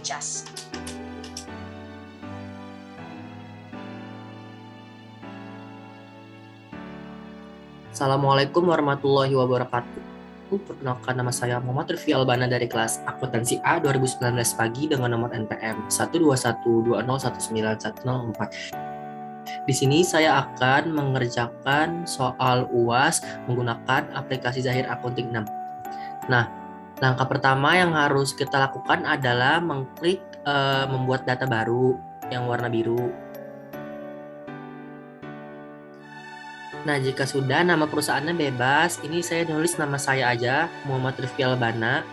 Jas. Assalamualaikum warahmatullahi wabarakatuh. Perkenalkan, nama saya Muhammad Rifki Albana dari kelas Akuntansi A 2019 pagi dengan nomor NPM 12120191904. Di sini saya akan mengerjakan soal UAS menggunakan aplikasi Zahir Accounting 6. Nah, langkah pertama yang harus kita lakukan adalah mengklik membuat data baru yang warna biru. Nah, jika sudah nama perusahaannya bebas, ini saya nulis nama saya aja, Muhammad Rifki Albana.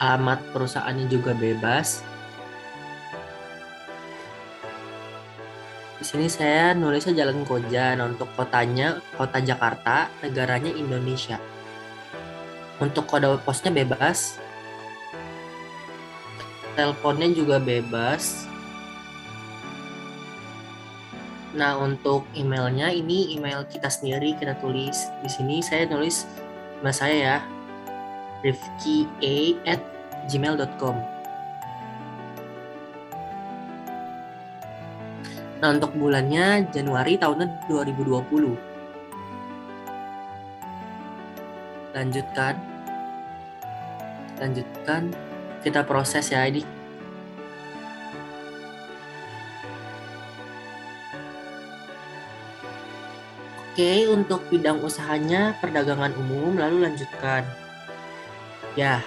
Alamat perusahaannya juga bebas. Di sini saya nulisnya Jalan Koja. Nah, untuk kotanya, kota Jakarta, negaranya Indonesia. Untuk kode posnya bebas. Teleponnya juga bebas. Nah, untuk emailnya, ini email kita sendiri, kita tulis. Di sini saya nulis email saya ya, rifki@gmail.com. Nah, untuk bulannya Januari tahunnya 2020. Lanjutkan. Kita proses ya ini. Oke, untuk bidang usahanya perdagangan umum, lalu lanjutkan. Ya.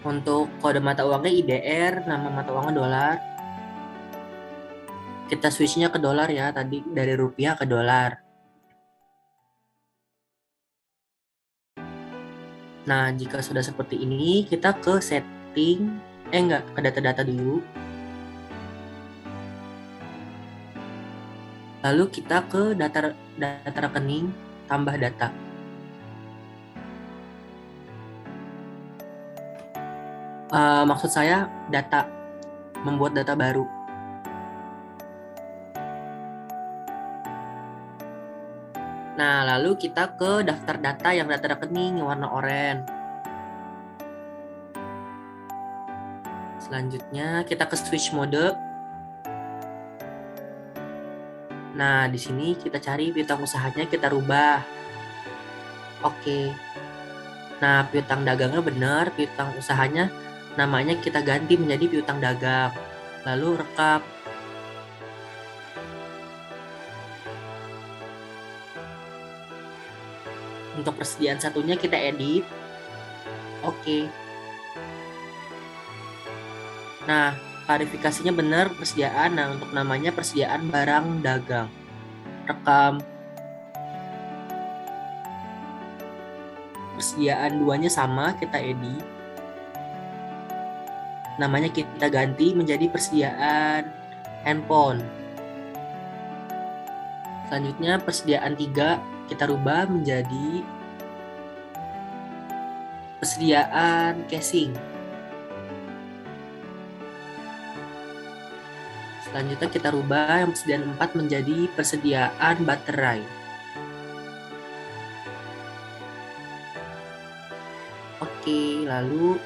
Untuk kode mata uangnya IDR, nama mata uangnya dolar. Kita switch-nya ke dolar ya, tadi dari rupiah ke dolar. Nah, jika sudah seperti ini, kita ke setting, ke data-data dulu. Lalu kita ke data rekening, tambah data. Maksud saya data, membuat data baru. Nah, lalu kita ke daftar data yang data rekening yang warna oranye. Selanjutnya kita ke switch mode. Nah, di sini kita cari piutang usahanya, kita rubah. Oke. Nah, piutang dagangnya benar, piutang usahanya namanya kita ganti menjadi piutang dagang. Lalu rekap. Untuk persediaan satunya kita edit. Oke. Nah, klarifikasinya benar persediaan. Nah, untuk namanya persediaan barang dagang. Rekam. Persediaan duanya sama, kita edit. Namanya kita ganti menjadi persediaan handphone. Selanjutnya persediaan 3 kita rubah menjadi persediaan casing. Selanjutnya kita rubah yang persediaan 4 menjadi persediaan baterai. Oke, lalu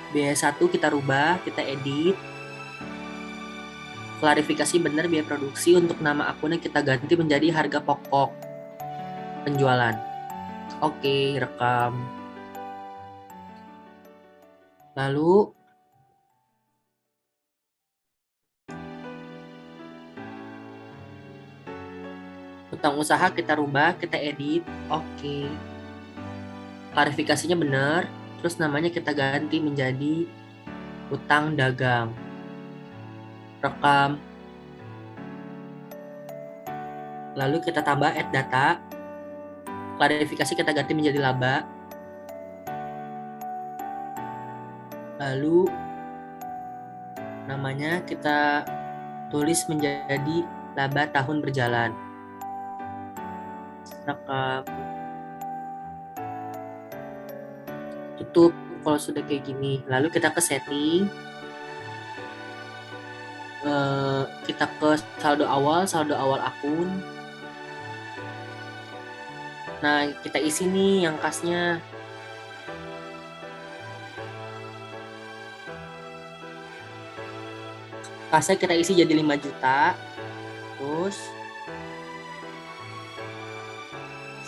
biaya 1 kita rubah, kita edit. Klarifikasi benar biaya produksi, untuk nama akunnya kita ganti menjadi harga pokok penjualan. Oke, rekam. Lalu utang usaha kita rubah, kita edit. Oke. Klarifikasinya benar, terus namanya kita ganti menjadi utang dagang. Rekam. Lalu kita tambah add data. Klarifikasi kita ganti menjadi laba. Lalu namanya kita tulis menjadi laba tahun berjalan. rekam, tutup kalau sudah kayak gini. Lalu kita ke setting, kita ke saldo awal akun. Nah, kita isi nih yang kasnya. Kasnya kita isi jadi 5 juta. Terus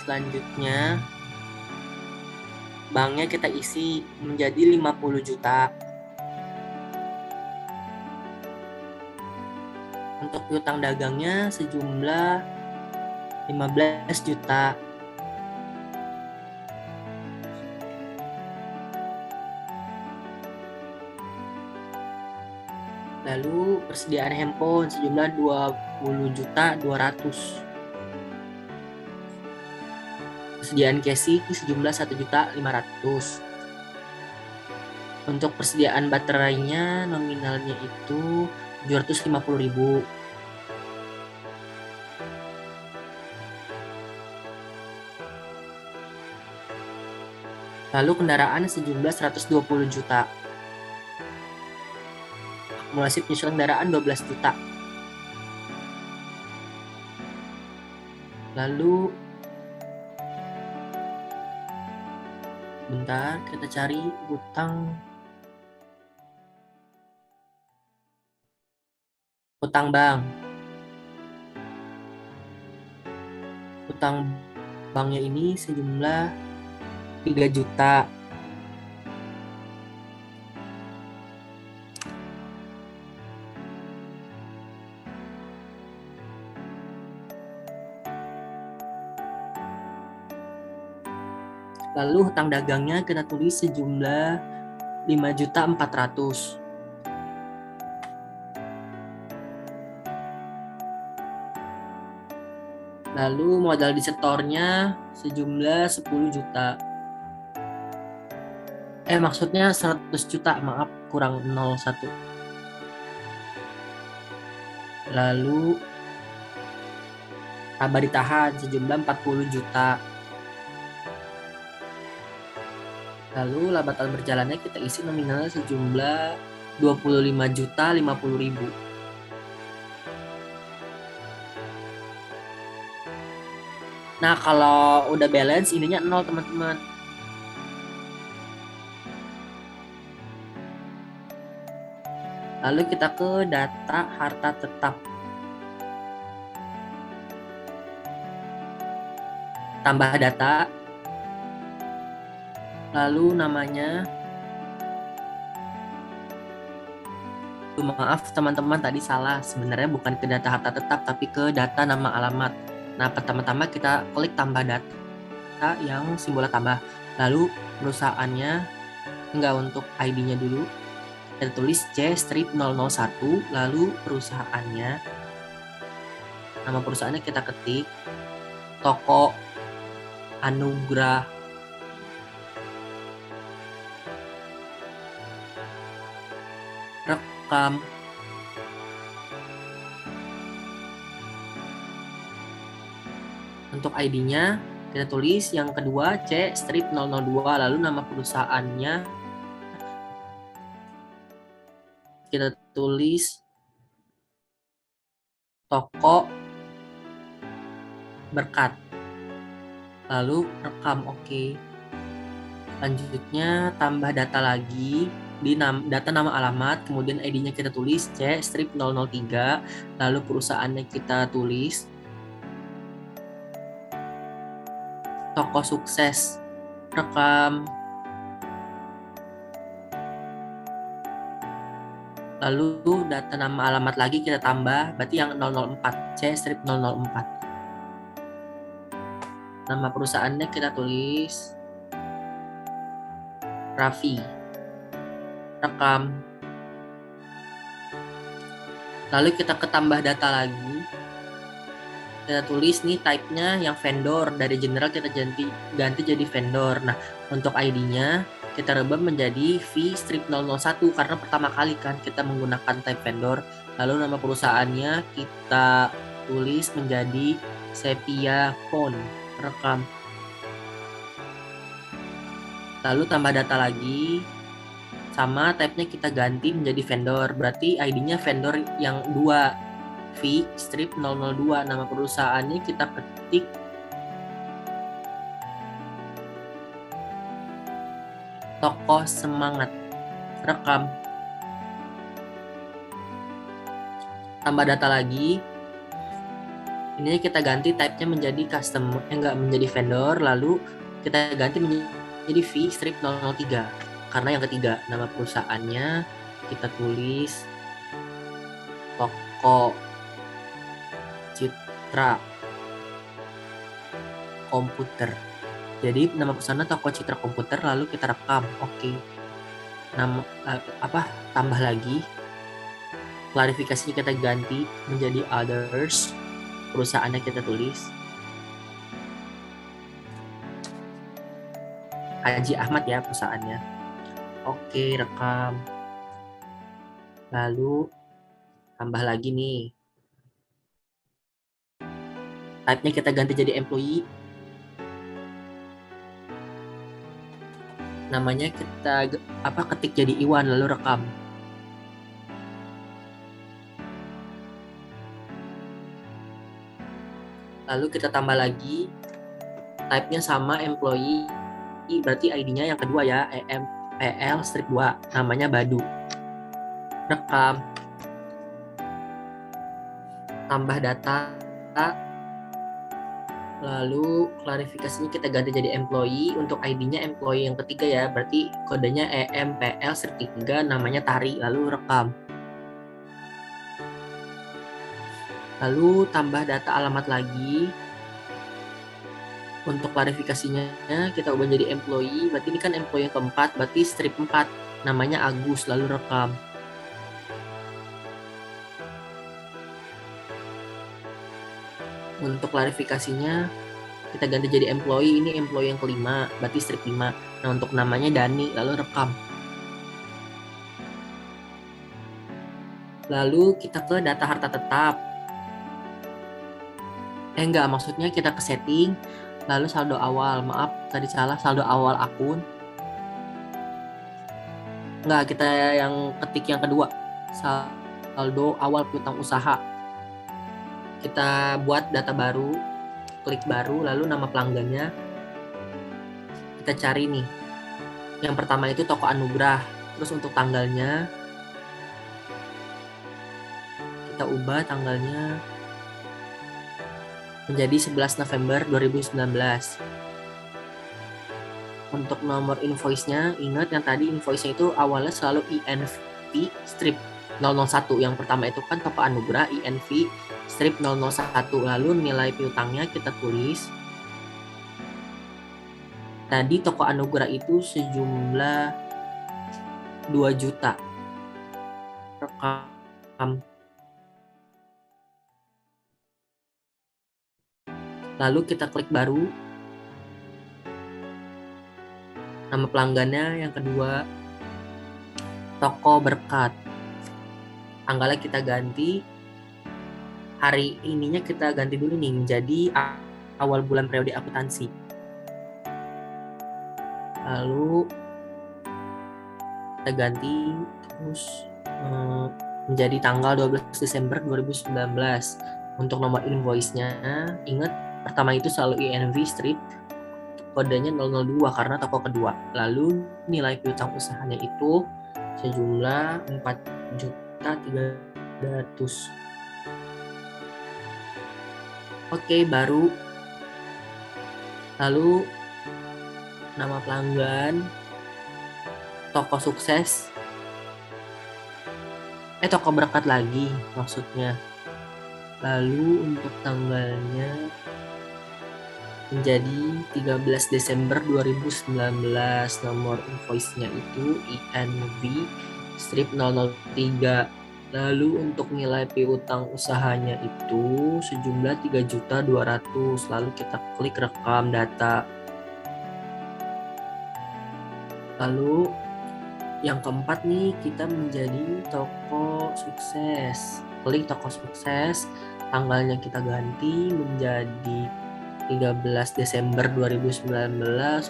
selanjutnya banknya kita isi menjadi 50 juta. Untuk piutang dagangnya sejumlah 15 juta. Lalu persediaan handphone sejumlah 20 juta 200. Persediaan casing sejumlah 1 juta 500. Untuk persediaan baterainya nominalnya itu 750.000. Lalu kendaraan sejumlah 120 juta. Akumulasi penyusulan kendaraan 12 juta. Lalu bentar, kita cari utang bank. Utang banknya ini sejumlah 3 juta. Lalu hutang dagangnya kita tulis sejumlah 5.400.000. Lalu modal disetornya sejumlah 10 juta. Maksudnya 100 juta, maaf, kurang 01. Lalu laba ditahan sejumlah 40 juta. Lalu laba tahun berjalannya kita isi nominalnya sejumlah 25 juta 50.000. Nah, kalau udah balance ininya 0, teman-teman. Lalu kita ke data harta tetap. Tambah data. Lalu namanya, maaf teman-teman, tadi salah. Sebenarnya bukan ke data harta tetap, tapi ke data nama alamat. Nah, pertama-tama kita klik tambah data yang simbolnya tambah. Lalu perusahaannya, enggak, untuk ID-nya dulu. Kita tulis C-001, lalu perusahaannya. Nama perusahaannya kita ketik Toko Anugrah. Rekam. Untuk ID-nya kita tulis yang kedua C-002, lalu nama perusahaannya kita tulis Toko Berkat. Lalu rekam, oke. Selanjutnya tambah data lagi di data nama alamat, kemudian ID-nya kita tulis C-003, lalu perusahaannya kita tulis Toko Sukses. Rekam. Lalu data nama alamat lagi kita tambah, berarti yang 004, C-004. Nama perusahaannya kita tulis Raffi. Rekam. Lalu kita ke tambah data lagi. Kita tulis nih type-nya yang vendor, dari general kita ganti jadi vendor. Nah, untuk ID-nya kita rubah menjadi V-001 karena pertama kali kan kita menggunakan type vendor. Lalu nama perusahaannya kita tulis menjadi Sepia Phone. rekam. Lalu tambah data lagi, sama type-nya kita ganti menjadi vendor. Berarti ID-nya vendor yang 2, V strip 002. Nama perusahaannya kita ketik Toko Semangat. Rekam. Tambah data lagi. Ini kita ganti type-nya menjadi customer, enggak menjadi vendor, lalu kita ganti menjadi V strip 003. Karena yang ketiga, nama perusahaannya kita tulis Toko Citra Komputer. Jadi nama perusahaannya Toko Citra Komputer, lalu kita rekam. Oke. Nama tambah lagi. Klarifikasinya kita ganti menjadi others. Perusahaannya kita tulis Haji Ahmad ya perusahaannya. Oke, rekam. Lalu tambah lagi nih. Type-nya kita ganti jadi employee. Namanya kita ketik jadi Iwan, lalu rekam. Lalu kita tambah lagi, type-nya sama employee, berarti ID-nya yang kedua ya, EMPL strip 2, namanya Badu. Rekam. Tambah data, lalu klarifikasinya kita ganti jadi employee, untuk ID-nya employee yang ketiga ya, berarti kodenya EMPL strip 3, namanya Tari, lalu rekam. Lalu tambah data alamat lagi. Untuk klarifikasinya kita ubah jadi employee, berarti ini kan employee yang keempat, berarti strip 4, namanya Agus, lalu rekam. Untuk klarifikasinya kita ganti jadi employee, ini employee yang kelima, berarti strip 5. Nah, untuk namanya Dani, lalu rekam. Lalu kita ke data harta tetap. Maksudnya kita ke setting, lalu saldo awal, maaf tadi salah, saldo awal akun. Kita yang ketik yang kedua, saldo awal piutang usaha. Kita buat data baru, klik baru, lalu nama pelanggannya kita cari nih. Yang pertama itu Toko Anugrah. Terus untuk tanggalnya kita ubah tanggalnya menjadi 11 November 2019. Untuk nomor invoice-nya, ingat yang tadi invoice-nya itu awalnya selalu INV strip 001. Yang pertama itu kan Toko Anugrah, INV strip 001. Lalu nilai piutangnya kita tulis. Tadi Toko Anugrah itu sejumlah 2 juta. Rekam. Lalu kita klik baru. Nama pelanggannya yang kedua Toko Berkat. Tanggalnya kita ganti. Hari ininya kita ganti dulu nih menjadi awal bulan periode akuntansi. Lalu kita ganti terus menjadi tanggal 12 Desember 2019. Untuk nomor invoice-nya, ingat pertama itu selalu INV strip, kodenya 002 karena toko kedua. Lalu nilai piutang usahanya itu sejumlah 4.300.000. Oke, baru. Lalu nama pelanggan Toko Sukses. Toko Berkat lagi maksudnya. Lalu untuk tanggalnya menjadi 13 Desember 2019. Nomor invoice-nya itu INV strip 003. Lalu untuk nilai piutang usahanya itu sejumlah 3.200.000. Lalu kita klik rekam data. Lalu yang keempat nih, kita menjadi Toko Sukses. Klik Toko Sukses, tanggalnya kita ganti menjadi 13 Desember 2019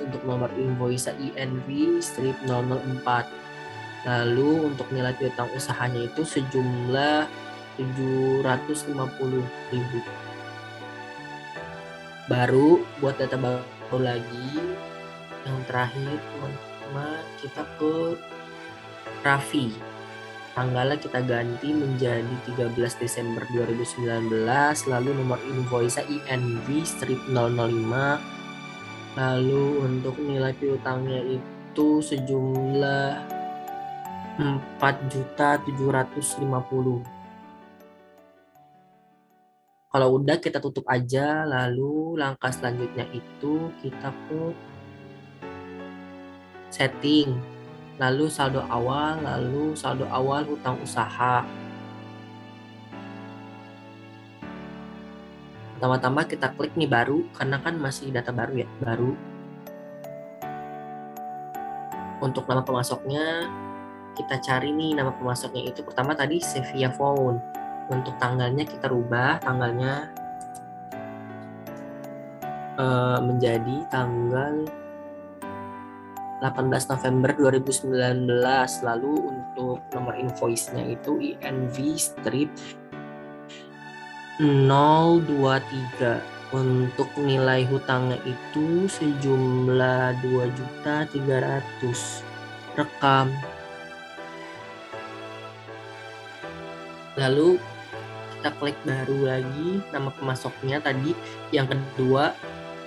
untuk nomor invoice INV strip 004. Lalu untuk nilai piutang usahanya itu sejumlah 750.000. Baru buat data baru lagi, yang terakhir teman-teman, kita ke Raffi. Tanggalnya kita ganti menjadi 13 Desember 2019, lalu nomor invoice INV strip 005. Lalu untuk nilai piutangnya itu sejumlah 4.750.000. Kalau udah kita tutup aja, lalu langkah selanjutnya itu kita ke setting, lalu saldo awal hutang usaha. Pertama-tama kita klik nih baru, karena kan masih data baru ya, baru. Untuk nama pemasoknya, kita cari nih nama pemasoknya itu pertama tadi save via phone. Untuk tanggalnya kita rubah tanggalnya menjadi tanggal 18 November 2019. Lalu untuk nomor invoice-nya itu INV strip 023. Untuk nilai hutangnya itu sejumlah 2.300.000. Rekam. Lalu kita klik baru lagi nama pemasoknya tadi yang kedua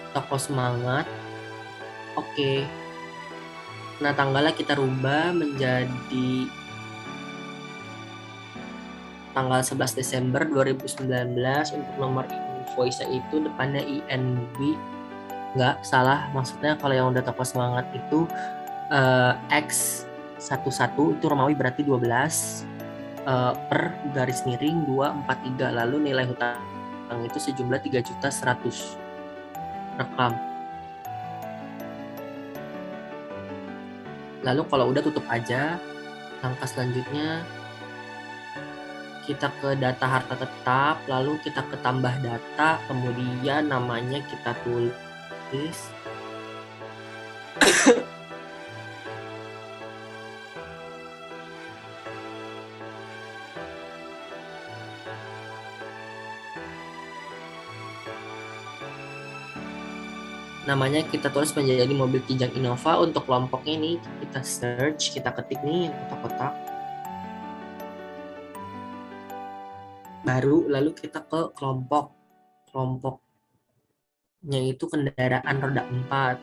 Toko Semangat. Oke. Nah, tanggalnya kita rubah menjadi tanggal 11 Desember 2019. Untuk nomor invoice itu depannya INB. Nggak, salah. Maksudnya kalau yang udah Toko Semangat itu X11 itu Romawi berarti 12 per garis miring 243. Lalu nilai hutang itu sejumlah 3.100.000. Rekam. Lalu kalau udah tutup aja. Langkah selanjutnya kita ke data harta tetap, lalu kita ke tambah data, kemudian namanya kita tulis namanya kita tulis menjadi mobil Kijang Innova. Untuk kelompoknya ini kita search, kita ketik nih kotak-kotak baru, lalu kita ke kelompoknya itu kendaraan roda 4.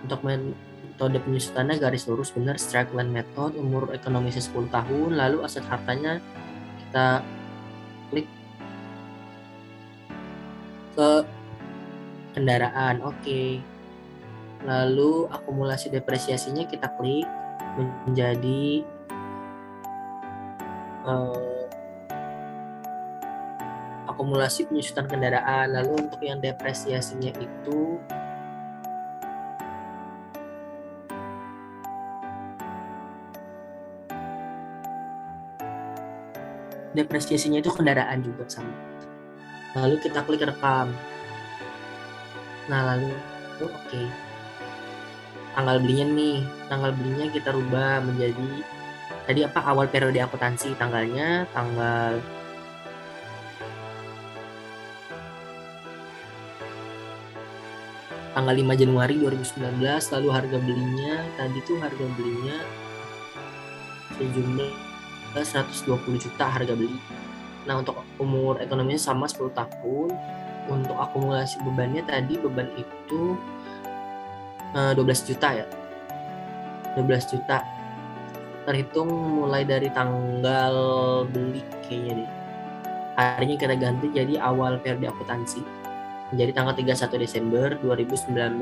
Untuk metode penyusutannya garis lurus benar, straight line method, umur ekonomisnya 10 tahun, lalu aset hartanya kita klik ke kendaraan. Oke. Lalu akumulasi depresiasinya kita klik menjadi akumulasi penyusutan kendaraan. Lalu untuk yang depresiasinya itu kendaraan juga sama. Lalu kita klik rekam. Nah, lalu oke. Tanggal belinya kita rubah menjadi tadi awal periode akuntansi, tanggalnya tanggal 5 Januari 2019. Lalu harga belinya sejumlah 120 juta harga beli. Nah, untuk umur ekonominya sama 10 tahun. Untuk akumulasi bebannya tadi beban itu 12 juta ya. 12 juta. Terhitung mulai dari tanggal beli kayaknya deh. Harinya kita ganti jadi awal periode akuntansi. Menjadi tanggal 31 Desember 2019.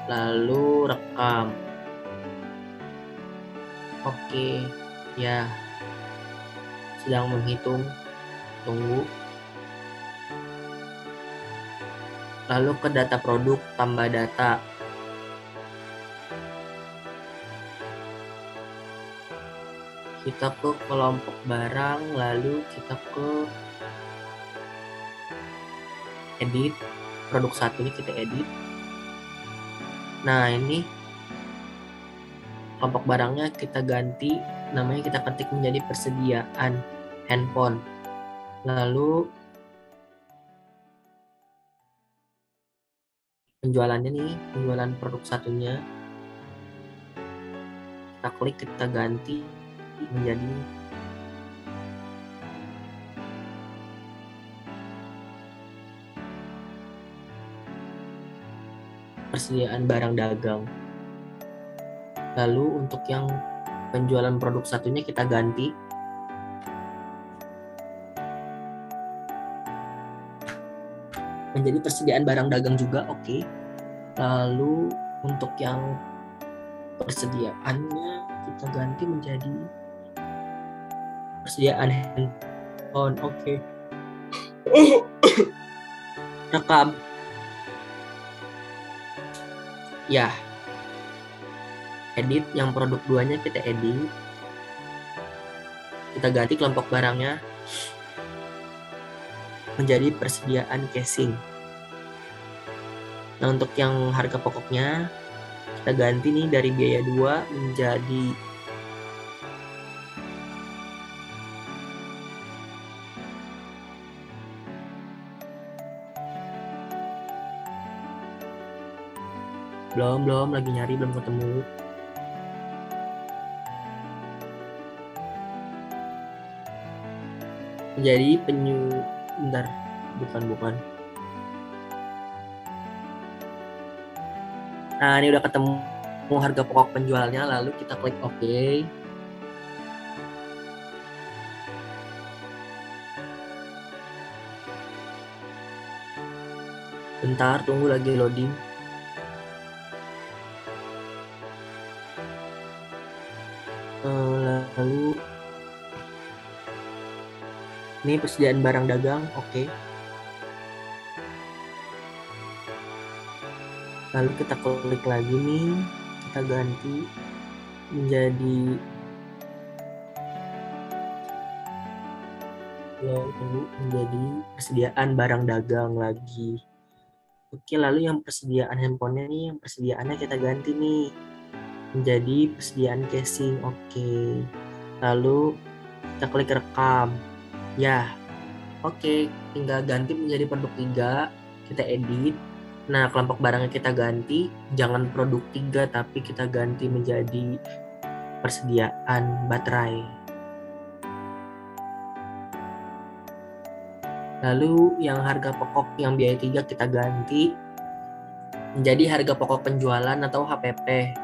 Lalu rekam. Oke. Ya. Sedang menghitung. Tunggu. Lalu ke data produk, tambah data. Kita ke kelompok barang, lalu kita ke edit, produk satu ini kita edit. Nah, ini kelompok barangnya kita ganti, namanya kita ketik menjadi persediaan handphone. Lalu penjualannya nih, penjualan produk satunya kita klik, kita ganti menjadi persediaan barang dagang. Lalu untuk yang penjualan produk satunya kita ganti menjadi persediaan barang dagang juga, oke. Lalu untuk yang persediaannya kita ganti menjadi persediaan handphone, oke. Rekam. Ya, edit yang produk 2-nya kita edit. Kita ganti kelompok barangnya menjadi persediaan casing. Nah, untuk yang harga pokoknya kita ganti nih dari biaya 2 menjadi belum lagi nyari, belum ketemu. Menjadi bentar, bukan. Nah, ini udah ketemu harga pokok penjualnya, lalu kita klik OK. Bentar, tunggu lagi loading. Lalu ini persediaan barang dagang, oke. Lalu kita klik lagi nih, kita ganti menjadi persediaan barang dagang lagi. Oke, lalu yang persediaan handphonenya nih, yang persediaannya kita ganti nih menjadi persediaan casing, oke. Lalu kita klik rekam. Ya, oke, tinggal ganti menjadi produk 3, kita edit. Nah, kelompok barangnya kita ganti, jangan produk 3 tapi kita ganti menjadi persediaan baterai. Lalu yang harga pokok yang biaya 3 kita ganti menjadi harga pokok penjualan atau HPP.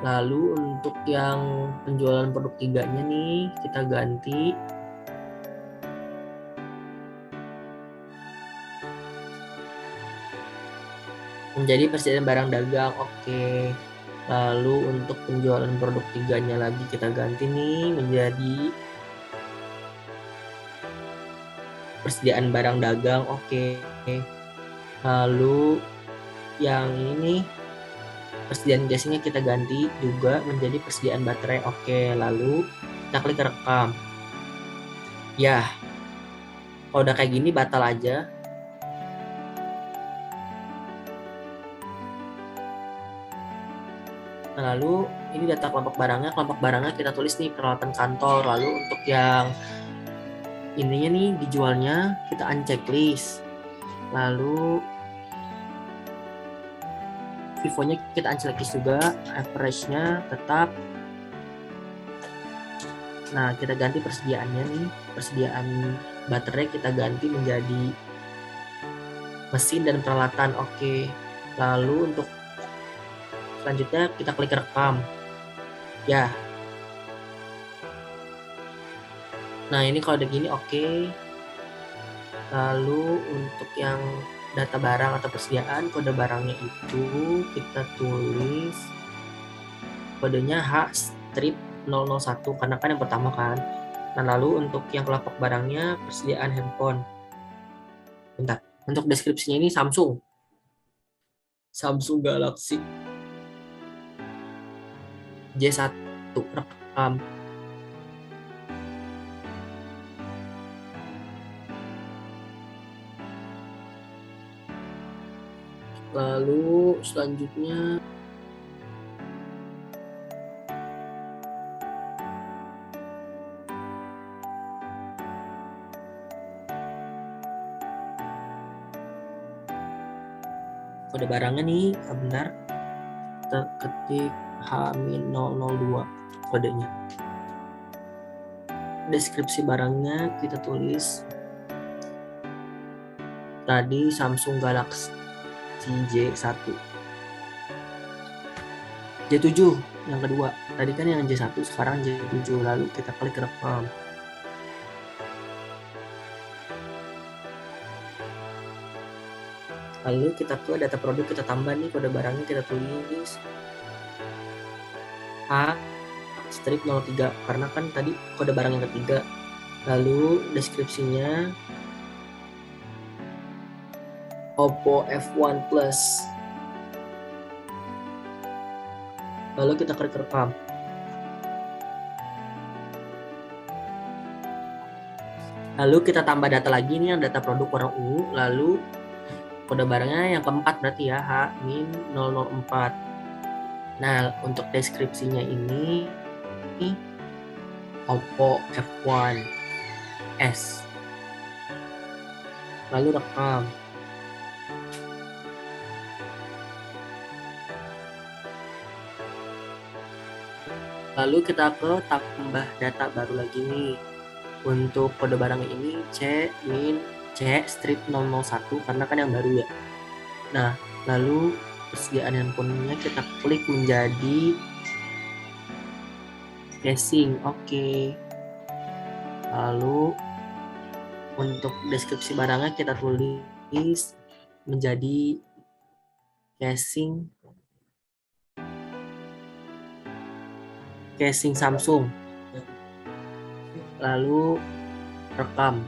Lalu untuk yang penjualan produk 3-nya nih kita ganti menjadi persediaan barang dagang, oke. Lalu untuk penjualan produk 3-nya lagi kita ganti nih menjadi persediaan barang dagang, oke. Lalu yang ini persediaan casingnya kita ganti juga menjadi persediaan baterai, oke. Lalu kita klik rekam. Ya, kalau udah kayak gini batal aja. Nah, lalu ini data kelompok barangnya kita tulis nih peralatan kantor. Lalu untuk yang ininya nih dijualnya kita uncheck list. Lalu Vivo-nya kita uncheck list juga, average-nya tetap. Nah, kita ganti persediaannya nih, persediaan baterai kita ganti menjadi mesin dan peralatan, oke. Lalu untuk selanjutnya kita klik rekam. Ya. Nah, ini kalau udah gini oke. Lalu untuk yang data barang atau persediaan, kode barangnya itu kita tulis kodenya H strip 001 karena kan yang pertama kan. Nah, lalu untuk yang kelompok barangnya persediaan handphone. Bentar. Untuk deskripsinya ini Samsung Galaxy J1 rekam. Lalu selanjutnya kode barangnya nih, bentar, kita ketik H-002 kodenya. Deskripsi barangnya kita tulis tadi Samsung Galaxy J1, J7 yang kedua. Tadi kan yang J1, sekarang J7. Lalu kita klik rekam. Lalu kita ke data produk, kita tambah nih kode barangnya, kita tulis A strip 03 karena kan tadi kode barang yang ketiga. Lalu deskripsinya Oppo F1 Plus. Lalu kita klik rekam. Lalu kita tambah data lagi nih, yang data produk warna ungu. Lalu kode barangnya yang keempat berarti ya, H-004. Nah, untuk deskripsinya ini Oppo F1 S. Lalu rekam. Lalu kita ke tambah data baru lagi nih. Untuk kode barang ini C strip 001 karena kan yang baru ya. Nah, lalu persediaan handphonenya kita klik menjadi casing. Oke. Lalu untuk deskripsi barangnya kita tulis menjadi casing Samsung. Lalu rekam.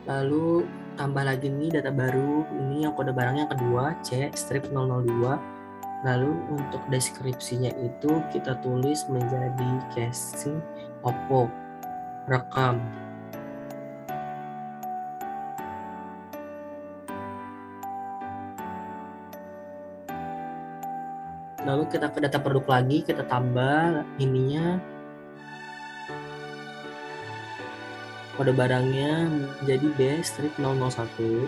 Lalu tambah lagi nih data baru, ini yang kode barangnya yang kedua, C strip 002. Lalu untuk deskripsinya itu kita tulis menjadi casing Oppo. Rekam. Lalu kita ke data produk lagi, kita tambah ininya, kode barangnya menjadi B strip 001.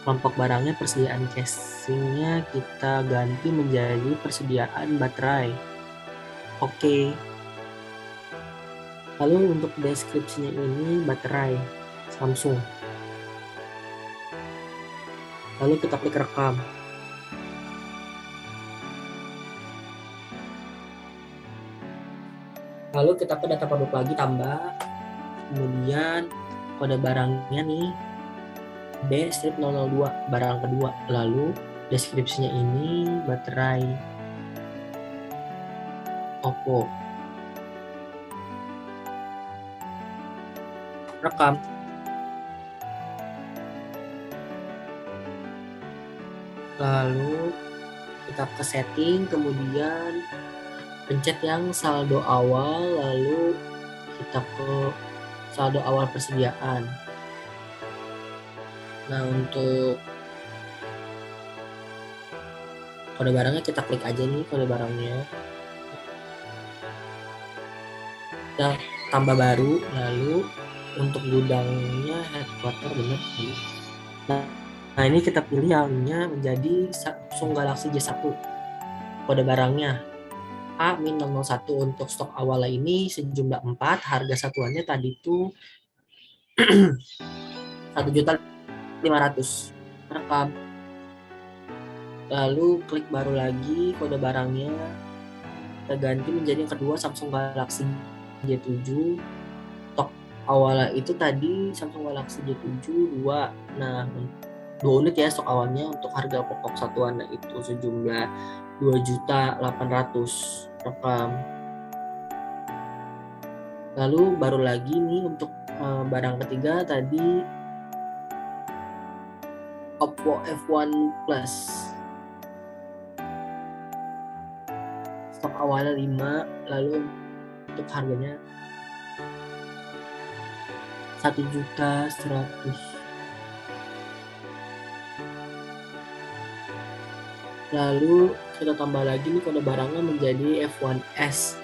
Kelompok barangnya persediaan casingnya kita ganti menjadi persediaan baterai. Oke. Lalu untuk deskripsinya ini baterai Samsung. Lalu kita klik rekam. Lalu kita ke data produk lagi, tambah. Kemudian kode barangnya nih B strip 002 barang kedua. Lalu deskripsinya ini baterai Oppo. Rekam. Lalu kita ke setting, kemudian pencet yang saldo awal, lalu kita ke saldo awal persediaan. Nah, untuk kode barangnya kita klik aja nih kode barangnya. Kita tambah baru, lalu untuk gudangnya headquarter benar. Nah, ini kita pilih yang menjadi Samsung Galaxy J1. Kode barangnya A-001. Untuk stok awalnya ini sejumlah 4, harga satuannya tadi itu 1.500.000. Rekam. Lalu klik baru lagi kode barangnya, kita ganti menjadi yang kedua Samsung Galaxy J7. Stok awalnya itu tadi Samsung Galaxy J7 2. Nah, 2 unit ya stok awalnya. Untuk harga pokok satuannya itu sejumlah 2.800.000. Rekam. Lalu baru lagi nih untuk barang ketiga tadi Oppo F1 Plus. Stok awalnya 5, lalu untuk harganya 1.100.000. Lalu kita tambah lagi nih kode barangnya menjadi F1S.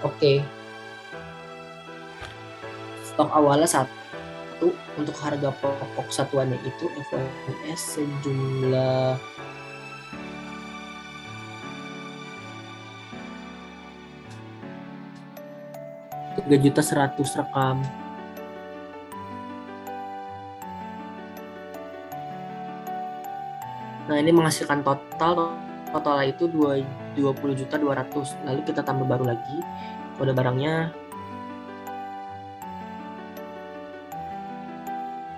Oke, stok awalnya 1, untuk harga pokok satuannya itu F1S sejumlah 3.100.000 rekam. Nah, ini menghasilkan total itu 20.200.000. Lalu kita tambah baru lagi kode barangnya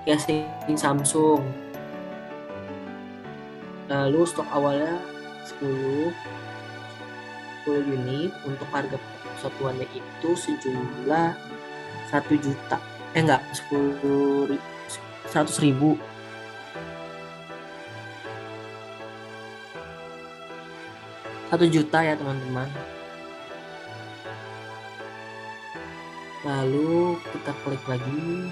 casing Samsung. Lalu stok awalnya 10 unit, untuk harga satuannya itu sejumlah 1 juta. Enggak, 100.000. 1 juta ya teman-teman. Lalu kita klik lagi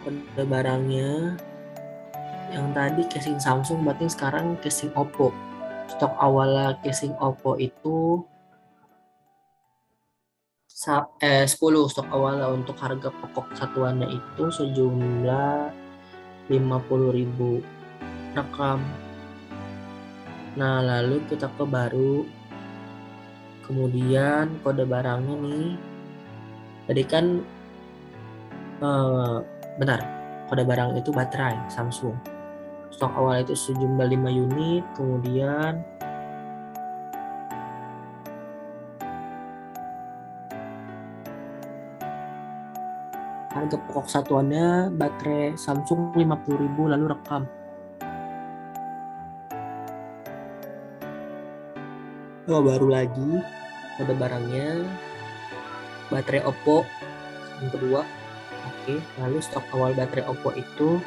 kode barangnya. Yang tadi casing Samsung, berarti sekarang casing Oppo. Stok awalnya casing Oppo itu 10 stok awalnya, untuk harga pokok satuannya itu sejumlah 50.000 rekam. Nah, lalu kita ke baru. Kemudian kode barangnya nih. Tadi kan benar, kode barang itu baterai Samsung. Stok awal itu sejumlah 5 unit, kemudian harga pokok satuannya baterai Samsung 50.000, lalu rekam. Baru lagi kode barangnya baterai Oppo yang kedua. Oke, lalu stok awal baterai Oppo itu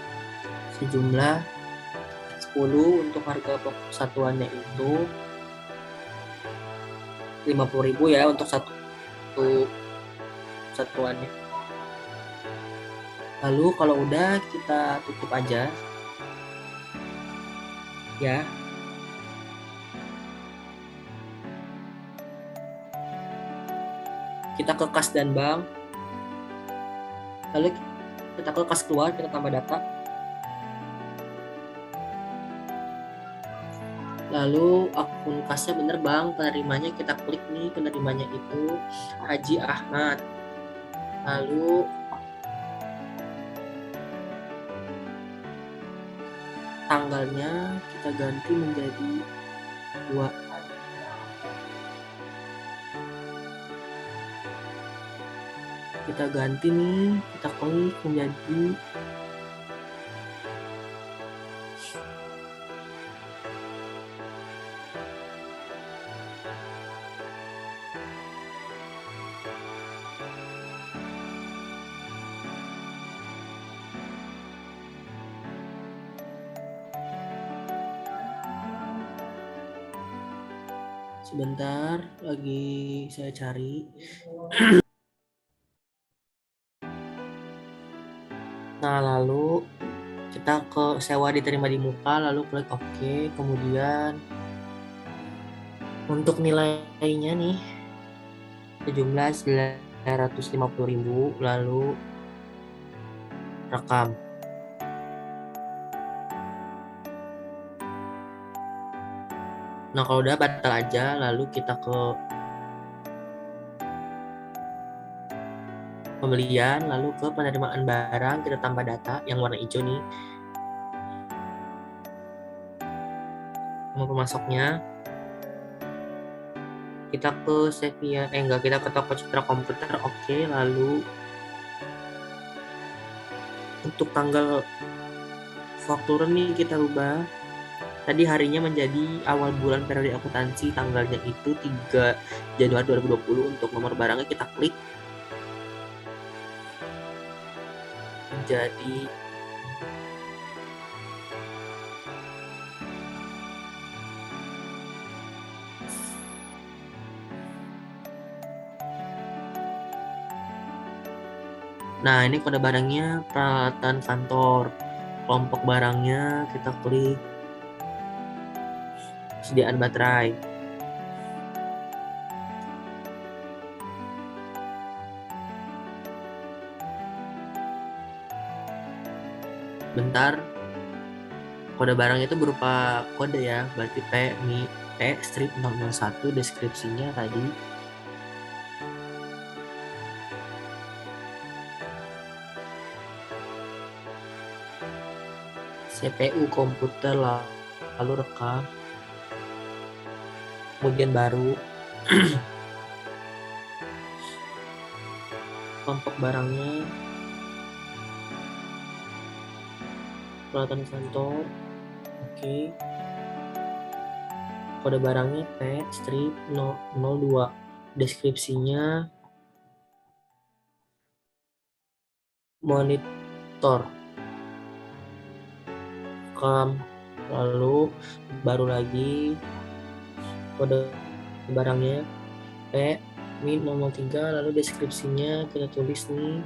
sejumlah 10, untuk harga pokok satuannya itu 50.000 ya untuk satu satuannya. Lalu kalau udah kita tutup aja ya. Kita ke kas dan bank. Lalu kita ke kas keluar, kita tambah data. Lalu akun kasnya bener bang, penerimanya kita klik nih, penerimanya itu Haji Ahmad. Lalu tanggalnya kita ganti menjadi 2. Kita ganti nih, kita klik menjadi sebentar lagi saya cari. Nah, lalu kita ke sewa diterima di muka, lalu klik OK. Kemudian untuk nilainya nih sejumlah 950.000, lalu rekam. Nah, kalau udah batal aja, lalu kita ke pembelian, lalu ke penerimaan barang, kita tambah data yang warna hijau nih, nama pemasoknya. Kita ke Sevia, kita ke toko Citra Komputer. Oke, lalu untuk tanggal fakturan nih kita rubah. Tadi harinya menjadi awal bulan periode akuntansi, tanggalnya itu 3 Januari 2020. Untuk nomor barangnya kita klik menjadi Nah, ini kode barangnya peralatan kantor. Kelompok barangnya kita klik persediaan baterai. Bentar, kode barang itu berupa kode ya, berarti P strip 001 deskripsinya tadi CPU komputer lalu rekam, kemudian baru kelompok barangnya peralatan kantor, oke. Kode barangnya P strip 002 deskripsinya monitor, rekam, lalu baru lagi kode barangnya P min 003, lalu deskripsinya kita tulis nih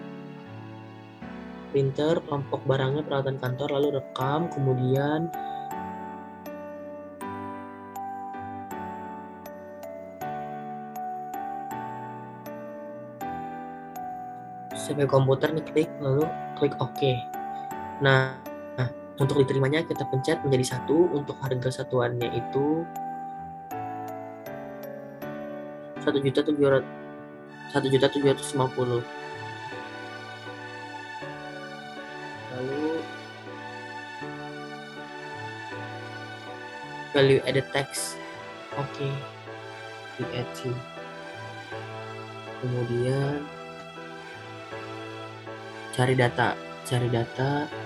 printer, kelompok barangnya peralatan kantor, lalu rekam, kemudian CPU komputer nih klik, lalu klik OK. Nah, untuk diterimanya kita pencet menjadi 1, untuk harga satuannya itu 1.750. Lalu value added text, oke, VAT. Kemudian cari data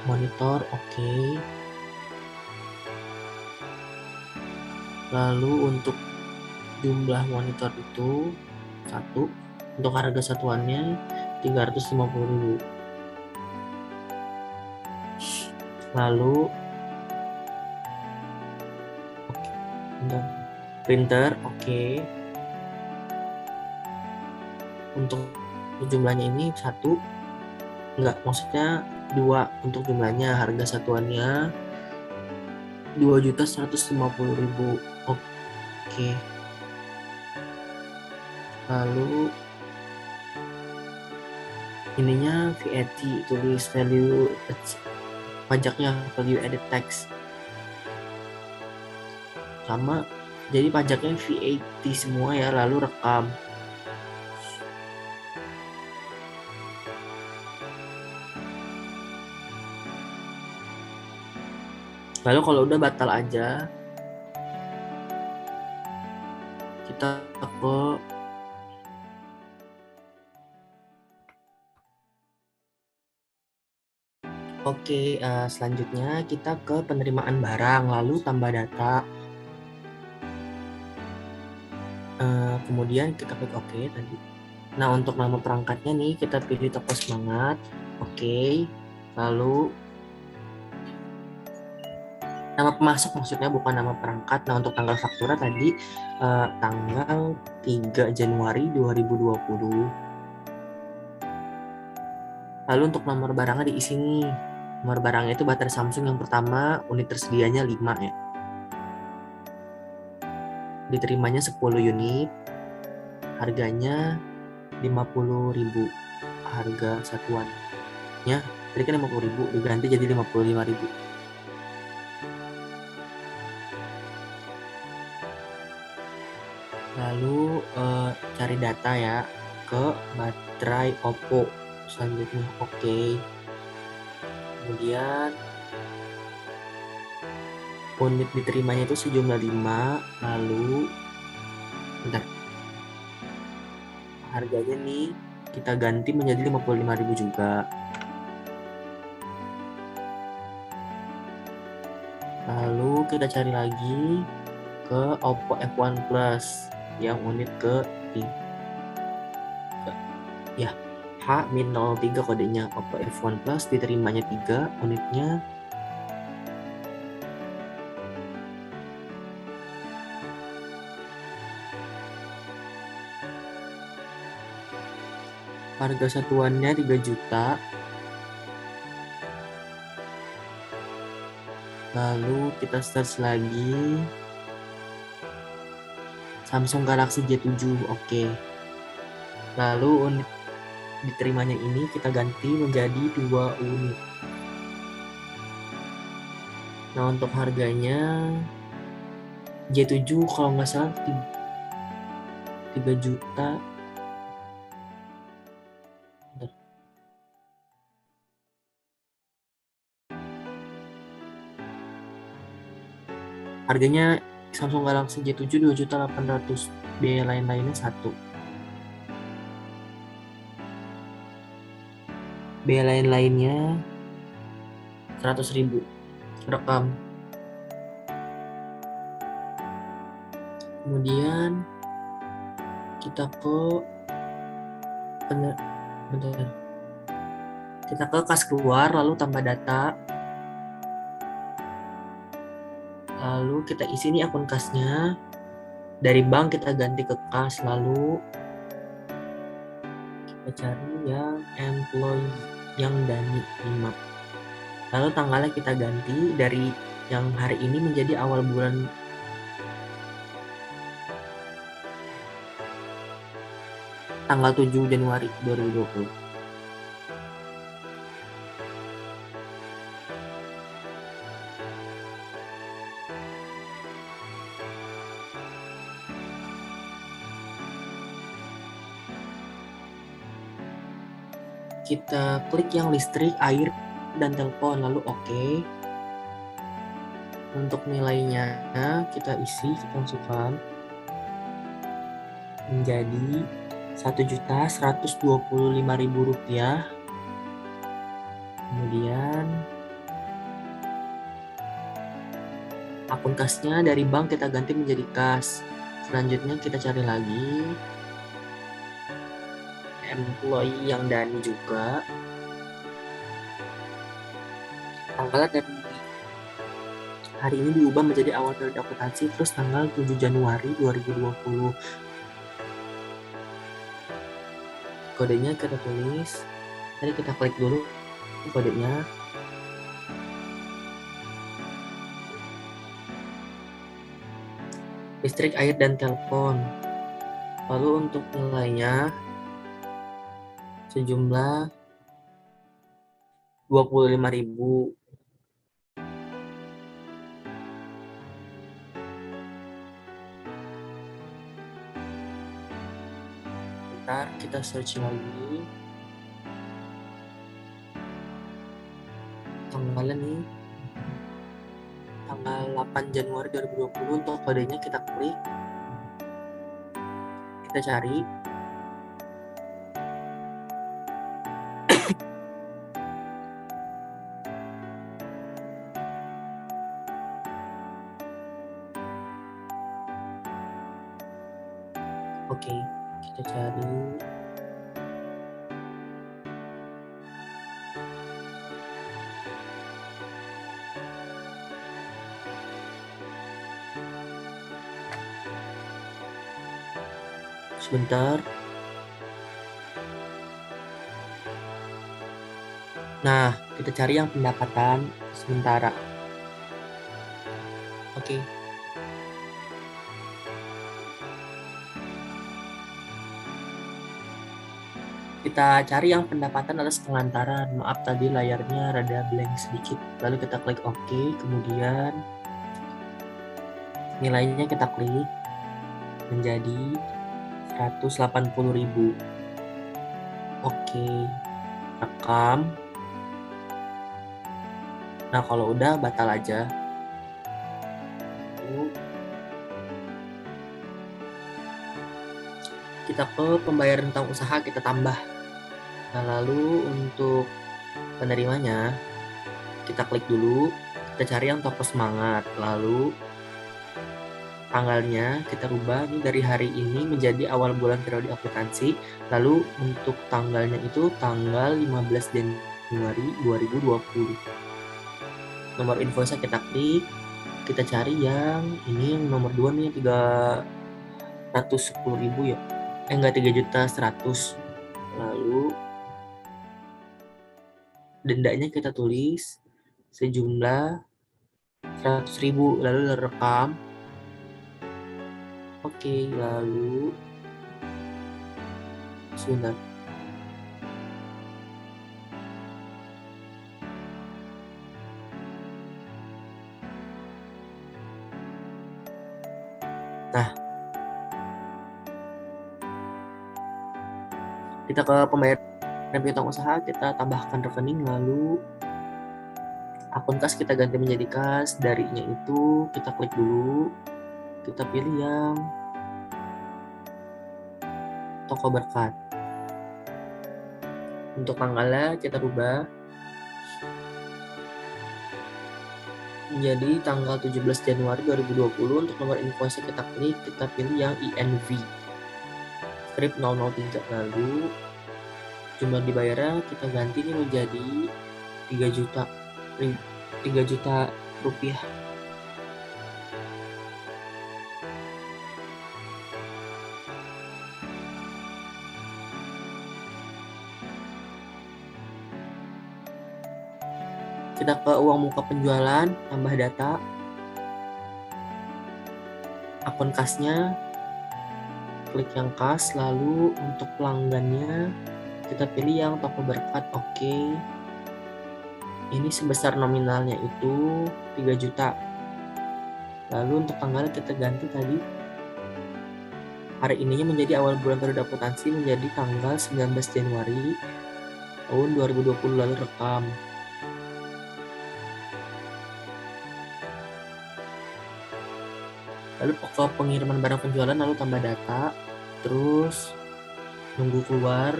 monitor, oke. Lalu untuk jumlah monitor itu 1, untuk harga satuannya 350.000. Lalu printer, oke. Untuk jumlahnya ini 1, enggak, maksudnya 2 untuk jumlahnya, harga satuannya 2.150.000. Oke. Lalu ininya VAT, tulis value pajaknya value added tax. Sama, jadi pajaknya VAT semua ya, lalu rekam. Lalu kalau udah batal aja, kita ke selanjutnya kita ke penerimaan barang, lalu tambah data. Kemudian kita klik OK tadi. Nah, untuk nama perangkatnya nih kita pilih toko semangat, oke. Lalu nama pemasok maksudnya, bukan nama perangkat. Nah, untuk tanggal faktura tadi tanggal 3 Januari 2020. Lalu untuk nomor barangnya diisi nih. Nomor barangnya itu baterai Samsung yang pertama, unit tersedianya 5 ya. Diterimanya 10 unit. Harganya 50.000. Harga satuannya tadi kan 50.000 diganti jadi 55.000. Lalu cari data ya ke baterai Oppo selanjutnya, oke. Kemudian unit diterimanya itu sejumlah 5, lalu bentar, harganya nih kita ganti menjadi 55.000 juga. Lalu kita cari lagi ke Oppo F1 Plus yang unit ke 3 ya, H-03 kodenya. Oppo F1 Plus diterimanya 3 unitnya. harga satuannya 3 juta. Lalu kita search lagi Samsung Galaxy J7. Oke. Lalu unit diterimanya ini kita ganti menjadi 2 unit. Nah, untuk harganya J7 kalau nggak salah 3 juta. Harganya Samsung Galaxy J7 2.800.000. Biaya lain-lainnya 1. Biaya lain-lainnya 100.000. Rekam. Kemudian kita ke bentar. Kita ke kas keluar, lalu tambah data. Lalu kita isi nih akun kasnya. Dari bank kita ganti ke kas, lalu kita cari yang employee yang Dani 5. Lalu tanggalnya kita ganti dari yang hari ini menjadi awal bulan tanggal 7 Januari 2020. Kita klik yang listrik, air, dan telepon, lalu oke. Untuk nilainya kita isi, kita masukkan menjadi Rp1.125.000. Kemudian akun kasnya dari bank kita ganti menjadi kas. Selanjutnya kita cari lagi employee yang Dani juga. Tanggalnya dari hari ini diubah menjadi awal periode akuntansi, terus tanggal 7 Januari 2020. Kodenya kita tulis. Tadi kita klik dulu kodenya. Listrik, air, dan telepon. Lalu untuk nilainya sejumlah 25.000. Bentar, kita search lagi. Tanggalnya nih, tanggal 8 Januari 2020. Untuk kodenya kita klik. Kita cari. Oke, kita cari. Sebentar. Nah, kita cari yang pendapatan sementara. Oke. Kita cari yang pendapatan atas pengantaran. Maaf tadi layarnya rada blank sedikit. Lalu kita klik OK, kemudian nilainya kita klik menjadi 180.000. Oke, rekam. Nah, kalau udah batal aja. Lalu kita ke pembayaran tentang usaha, kita tambah. Nah, lalu untuk penerimanya kita klik dulu, kita cari yang toko semangat, lalu tanggalnya kita rubah ini dari hari ini menjadi awal bulan periode akuntansi. Lalu untuk tanggalnya itu tanggal 15 Januari 2020. Nomor invoice kita klik, kita cari yang ini, yang nomor 2 nih, 310.000 ya. Enggak, 3.100.000. Lalu dendanya kita tulis sejumlah 100.000, lalu rekam. Oke, lalu sebentar. Nah, kita ke pembayaran piutang usaha, kita tambahkan rekening, lalu akun kas kita ganti menjadi kas. Darinya itu kita klik dulu, kita pilih yang toko berkat. Untuk tanggalnya kita rubah menjadi tanggal 17 Januari 2020. Untuk nomor invoice kita klik, kita pilih yang INV strip 003. Lalu jumlah dibayarnya kita ganti ini menjadi 3 juta rupiah. Kita ke uang muka penjualan, tambah data, akun kasnya, klik yang kas, lalu untuk pelanggannya kita pilih yang toko berkat. Oke. Ini sebesar nominalnya itu 3 juta. Lalu untuk tanggalnya kita ganti tadi hari ininya menjadi awal bulan periode akuntansi menjadi tanggal 19 Januari tahun 2020, lalu rekam. Lalu pokok pengiriman barang penjualan, lalu tambah data, terus nunggu keluar,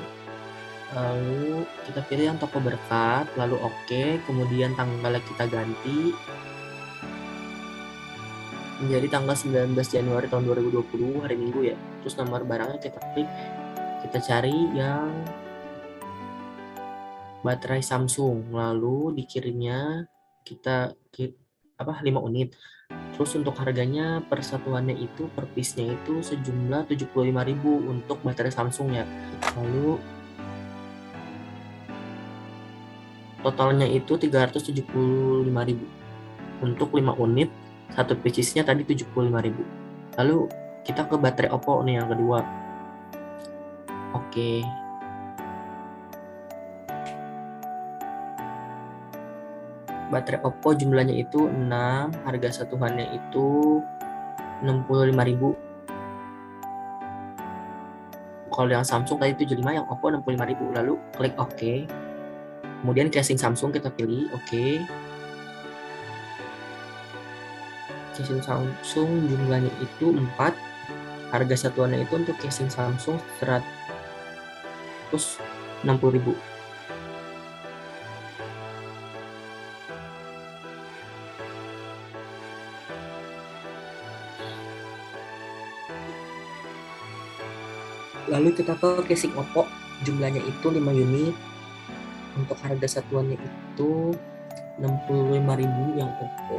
lalu kita pilih yang toko berkat, lalu oke, kemudian tanggalnya kita ganti menjadi tanggal 19 Januari tahun 2020, hari Minggu ya. Terus nomor barangnya kita klik, kita cari yang baterai Samsung, lalu dikirimnya kita 5 unit. Terus untuk harganya per satuannya itu per piece-nya itu sejumlah 75.000 untuk baterai Samsung ya. Lalu totalnya itu 375.000 untuk 5 unit. Satu piece-nya tadi 75.000. Lalu kita ke baterai Oppo nih yang kedua. Oke. Baterai Oppo jumlahnya itu 6, harga satuannya itu 65.000. Kalau yang Samsung tadi 75, yang Oppo 65.000. Lalu klik OK. Kemudian casing Samsung kita pilih OK. Casing Samsung jumlahnya itu 4. Harga satuannya itu untuk casing Samsung 160.000. Lalu kita ke casing Oppo, jumlahnya itu 5 unit. Untuk harga satuannya itu 65.000 yang Oppo.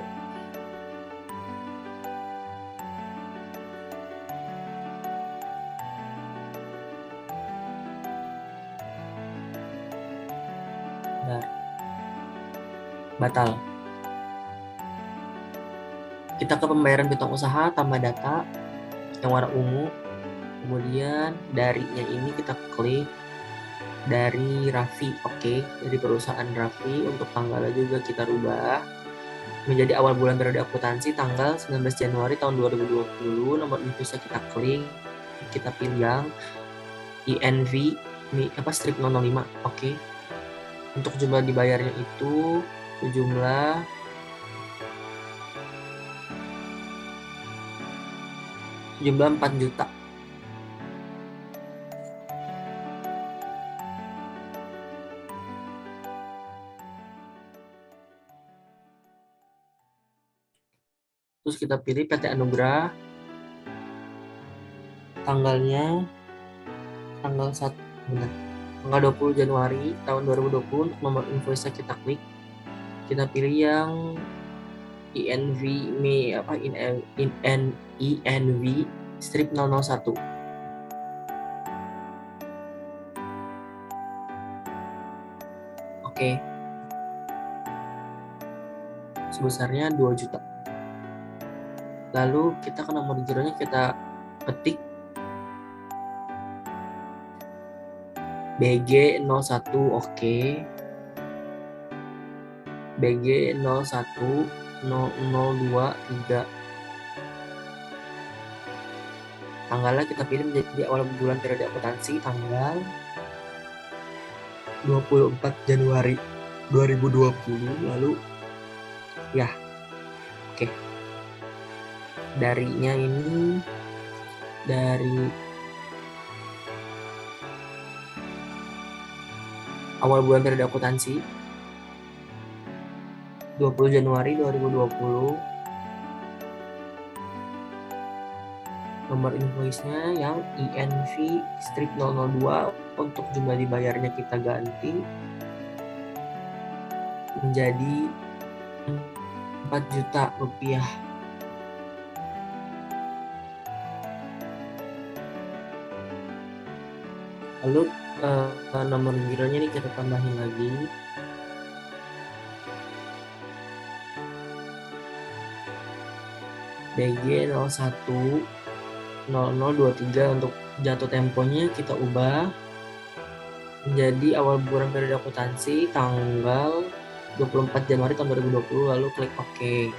Nah, batal. Kita ke pembayaran piutang usaha, tambah data yang warna ungu. Kemudian darinya ini kita klik dari Raffi, oke, dari perusahaan Raffi. Untuk tanggalnya juga kita rubah menjadi awal bulan periode akuntansi tanggal 19 Januari tahun 2020. Nomor invoice kita klik, kita pilih yang INV strip 005, oke. Untuk jumlah dibayarnya itu sejumlah 4 juta. Terus kita pilih PT Anugrah, tanggalnya tanggal 20 Januari tahun 2020. Untuk nomor invoice kita klik, kita pilih yang INV strip 001. Oke. Sebesarnya 2 juta. Lalu kita ke nomor gironya kita ketik BG01, oke. BG010023. Tanggalnya kita pilih menjadi awal bulan periode akuntansi, tanggal 24 Januari 2020. Lalu ya, oke. Darinya ini dari awal bulan periode akuntansi 20 Januari 2020. Nomor invoice-nya yang INV strip 002. Untuk jumlah dibayarnya kita ganti menjadi 4 juta rupiah. Lalu nomor gironya ini kita tambahin lagi. BG010023. Untuk jatuh temponya kita ubah menjadi awal bulan periode akuntansi tanggal 24 Januari tahun 2020. Lalu klik OK.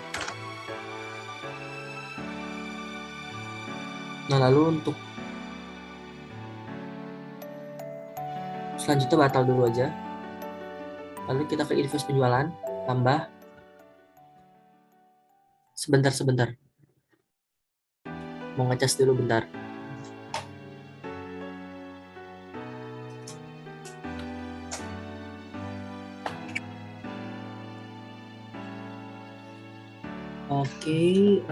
Nah, lalu untuk selanjutnya batal dulu aja. Lalu kita ke invoice penjualan, tambah. Sebentar. Mau ngecas dulu bentar. Oke,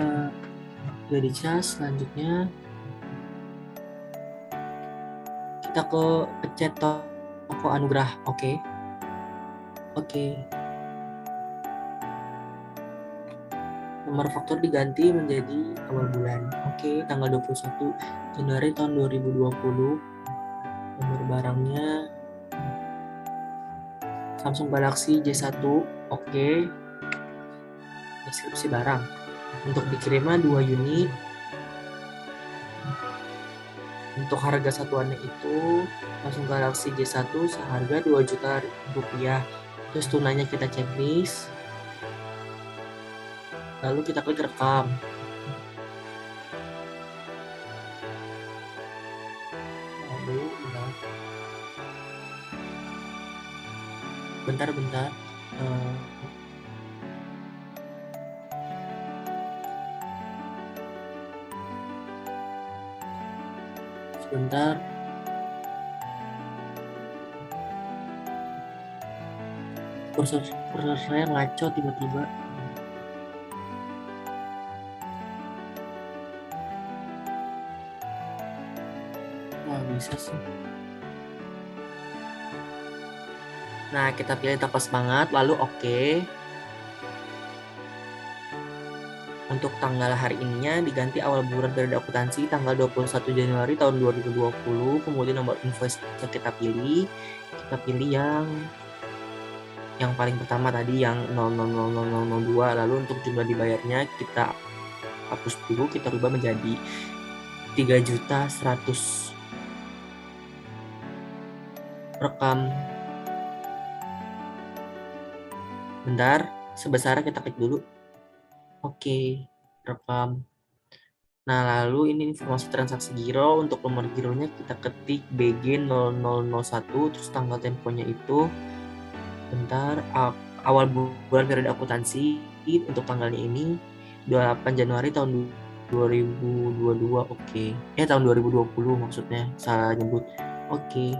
udah dicas. Selanjutnya kita ke pencet toko anugerah. Oke. Nomor faktur diganti menjadi awal bulan. Oke, tanggal 21 Januari tahun 2020. Nomor barangnya Samsung Galaxy J1. Oke. Deskripsi barang. Untuk dikirimnya 2 unit. Untuk harga satuannya itu Samsung Galaxy J1 seharga 2 juta rupiah. Terus tunainya kita checklist. Lalu kita klik rekam. Lalu bentar. Sebentar. Kursor saya ngaco tiba-tiba. Wah, bisa sih. Nah, kita pilih toko semangat, lalu oke. Untuk tanggal hari ininya diganti awal bulan periode akuntansi tanggal 21 Januari tahun 2020. Kemudian nomor invoice yang kita pilih yang paling pertama tadi yang 000002. Lalu untuk jumlah dibayarnya kita hapus dulu, kita rubah menjadi 3.100.000. Rekam. Bentar, sebesarnya kita klik dulu. Oke, rekam. Nah, lalu ini informasi transaksi giro. Untuk nomor gironya kita ketik BG0001, terus tanggal temponya itu bentar, awal bulan periode akuntansi. Untuk tanggalnya ini 28 Januari tahun 2022. Oke. Tahun 2020 maksudnya, salah nyebut. Oke.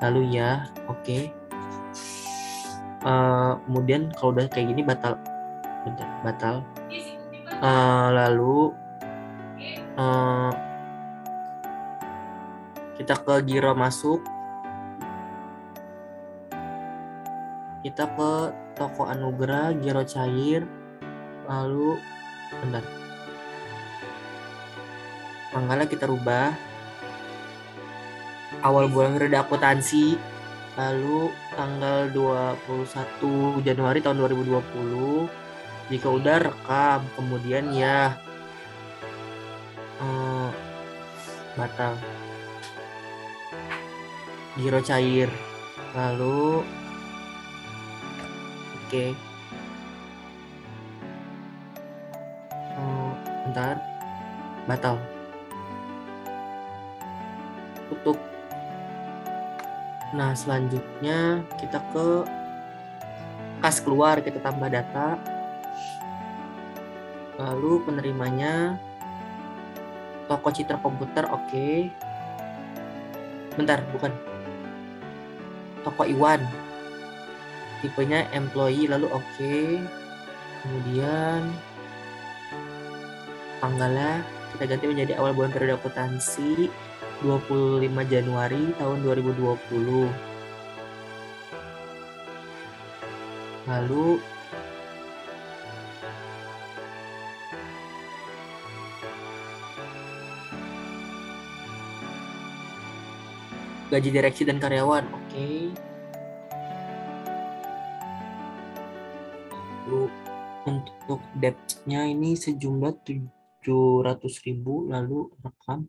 Lalu ya, oke. Kemudian kalau udah kayak gini batal. Lalu kita ke giro masuk. Kita ke toko anugerah, giro cair. Lalu bentar. Tanggalnya kita rubah. Awal bulan periode akuntansi. Lalu tanggal 21 Januari tahun 2020. Jika udah rekam, kemudian ya batal. Giro cair. Lalu oke. Bentar. Batal. Tutup. Nah, selanjutnya kita ke kas keluar, kita tambah data. Lalu penerimanya toko Citra Komputer, oke. Bentar, bukan. Toko Iwan. Tipenya employee, lalu oke. Kemudian tanggalnya kita ganti menjadi awal bulan periode akuntansi 25 Januari tahun 2020. Lalu gaji direksi dan karyawan, oke. Lalu untuk debt-nya ini sejumlah 700.000, lalu rekam.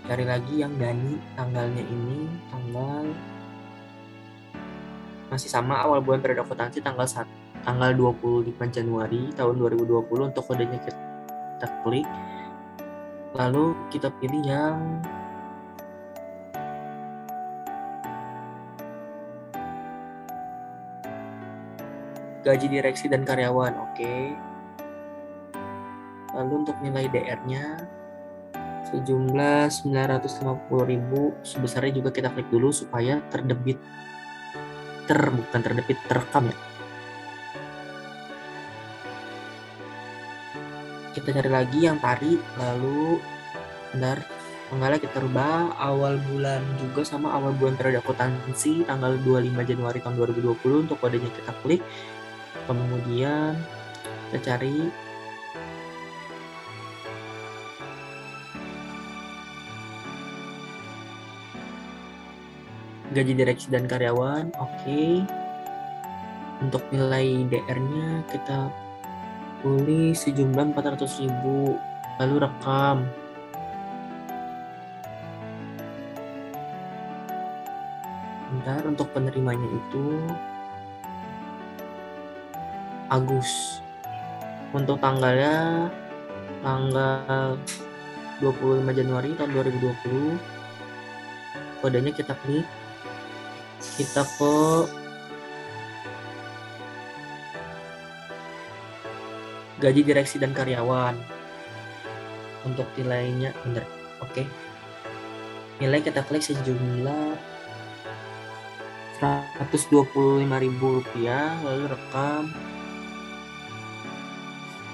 Cari lagi yang Dani, tanggalnya ini tanggal masih sama, awal bulan periode akuntansi tanggal 25 Januari tahun 2020. Untuk kodenya kita klik, lalu kita pilih yang gaji direksi dan karyawan, oke. Lalu untuk nilai DR-nya sejumlah 950.000, sebesarnya juga kita klik dulu supaya terekam ya. Kita cari lagi yang tarik, lalu tanggalnya kita rubah awal bulan juga sama awal bulan periode akuntansi tanggal 25 Januari tahun 2020. Untuk kodenya kita klik, kemudian kita cari gaji direksi dan karyawan, oke. Untuk nilai DR-nya kita tulis sejumlah 400.000, lalu rekam. Bentar, untuk penerimanya itu Agus. Untuk tanggalnya tanggal 25 Januari tahun 2020. Kodenya kita klik. Kita ke gaji direksi dan karyawan. Untuk nilainya benar. Oke. Nilai kita klik sejumlah Rp125.000, lalu rekam.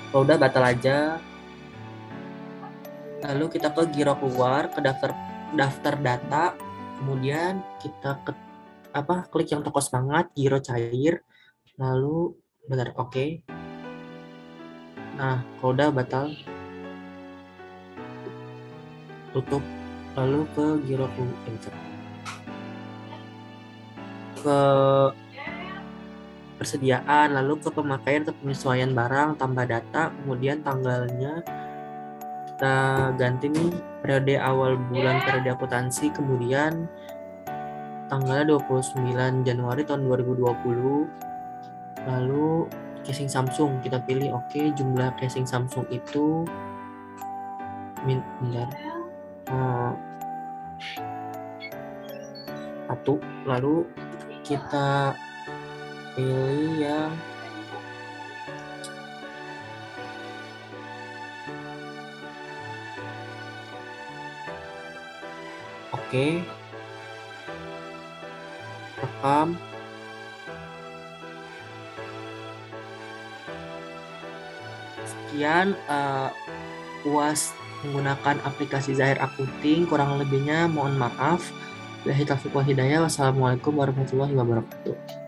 Kalau udah batal aja. Lalu kita ke giro keluar, ke daftar data, kemudian kita klik yang toko semangat, giro cair, lalu benar, oke. Nah, kalau udah batal, tutup, lalu ke giro ke persediaan, lalu ke pemakaian atau penyesuaian barang, tambah data, kemudian tanggalnya kita ganti nih periode awal bulan periode akuntansi, kemudian tanggalnya 29 Januari tahun 2020. Lalu casing Samsung kita pilih, oke. Jumlah casing Samsung itu satu, lalu kita pilih yang oke. Rekam. Sekian UAS menggunakan aplikasi Zahir Akunting. Kurang lebihnya mohon maaf. Wassalamualaikum warahmatullahi wabarakatuh.